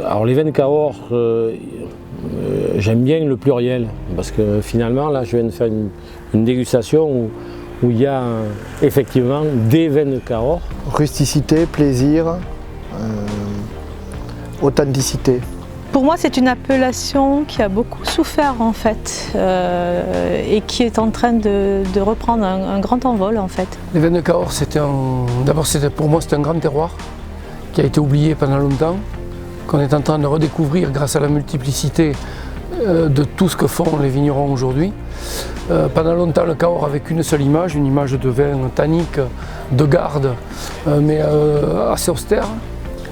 Alors les vins de Cahors, j'aime bien le pluriel, parce que finalement là je viens de faire une dégustation où il y a effectivement des vins de Cahors. Rusticité, plaisir, authenticité. Pour moi, c'est une appellation qui a beaucoup souffert en fait et qui est en train de reprendre un grand envol en fait. Les vins de Cahors, pour moi, c'est un grand terroir qui a été oublié pendant longtemps, qu'on est en train de redécouvrir grâce à la multiplicité de tout ce que font les vignerons aujourd'hui. Pendant longtemps, le Cahors avec une seule image, une image de vin tannique, de garde, mais assez austère,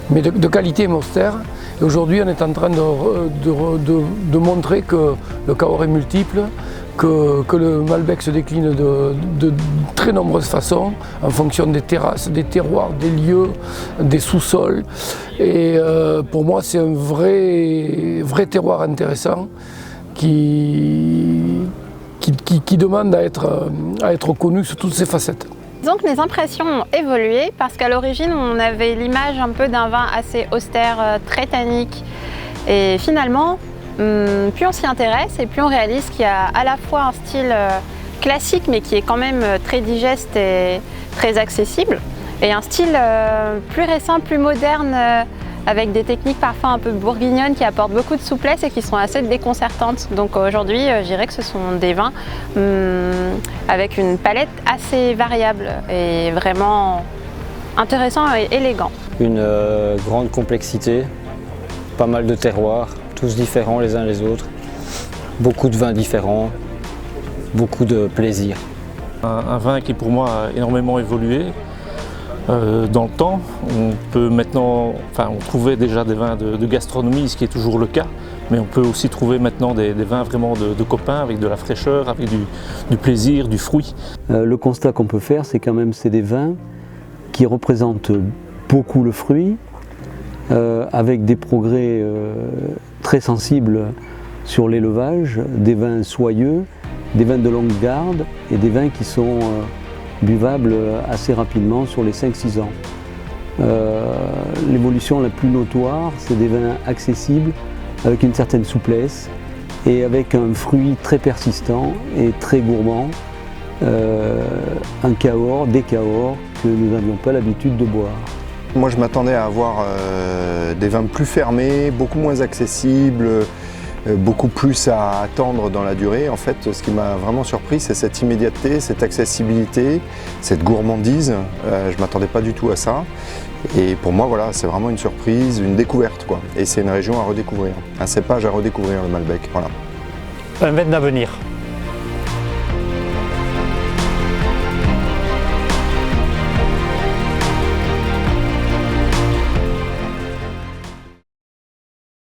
mais de qualité mais austère. Et aujourd'hui, on est en train de montrer que le Cahors est multiple, que le Malbec se décline de très nombreuses façons, en fonction des terrasses, des terroirs, des lieux, des sous-sols. Et pour moi, c'est un vrai terroir intéressant qui demande à être connu sous toutes ses facettes. Donc mes impressions ont évolué parce qu'à l'origine on avait l'image un peu d'un vin assez austère, très tannique, et finalement plus on s'y intéresse et plus on réalise qu'il y a à la fois un style classique mais qui est quand même très digeste et très accessible, et un style plus récent, plus moderne, avec des techniques parfois un peu bourguignonnes qui apportent beaucoup de souplesse et qui sont assez déconcertantes. Donc aujourd'hui, je dirais que ce sont des vins avec une palette assez variable et vraiment intéressant et élégant. Une grande complexité, pas mal de terroirs, tous différents les uns les autres, beaucoup de vins différents, beaucoup de plaisir. Un vin qui pour moi a énormément évolué. Dans le temps, on peut maintenant, on trouvait déjà des vins de gastronomie, ce qui est toujours le cas, mais on peut aussi trouver maintenant des vins vraiment de copains, avec de la fraîcheur, avec du plaisir, du fruit. Le constat qu'on peut faire, c'est quand même c'est des vins qui représentent beaucoup le fruit, avec des progrès très sensibles sur l'élevage, des vins soyeux, des vins de longue garde et des vins qui sont buvables assez rapidement sur les 5-6 ans. L'évolution la plus notoire, c'est des vins accessibles avec une certaine souplesse et avec un fruit très persistant et très gourmand, un Cahors, des Cahors que nous n'avions pas l'habitude de boire. Moi je m'attendais à avoir des vins plus fermés, beaucoup moins accessibles, beaucoup plus à attendre dans la durée. En fait, ce qui m'a vraiment surpris, c'est cette immédiateté, cette accessibilité, cette gourmandise. Je ne m'attendais pas du tout à ça. Et pour moi, voilà, c'est vraiment une surprise, une découverte, quoi. Et c'est une région à redécouvrir, un cépage à redécouvrir, le Malbec. Voilà. Un vin d'avenir.